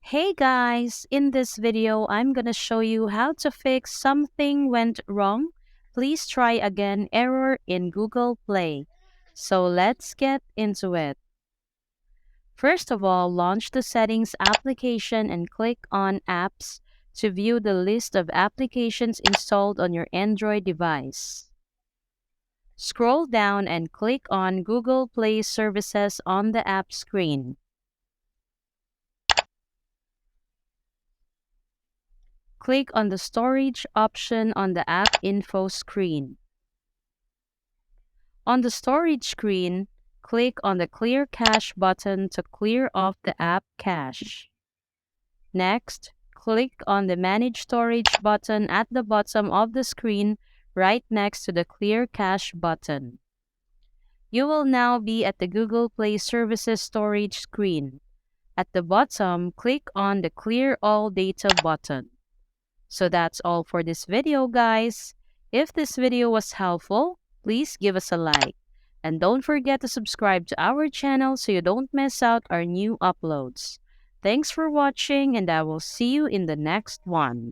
Hey guys, in this video, I'm gonna show you how to fix something went wrong. Please try again error in Google Play. So let's get into it. First of all, launch the Settings application and click on Apps to view the list of applications installed on your Android device. Scroll down and click on Google Play Services on the app screen. Click on the Storage option on the App Info screen. On the Storage screen, click on the Clear Cache button to clear off the app cache. Next, click on the Manage Storage button at the bottom of the screen right next to the Clear Cache button. You will now be at the Google Play Services storage screen. At the bottom, click on the Clear All Data button. So that's all for this video, guys. If this video was helpful, please give us a like. And don't forget to subscribe to our channel so you don't miss out our new uploads. Thanks for watching, and I will see you in the next one.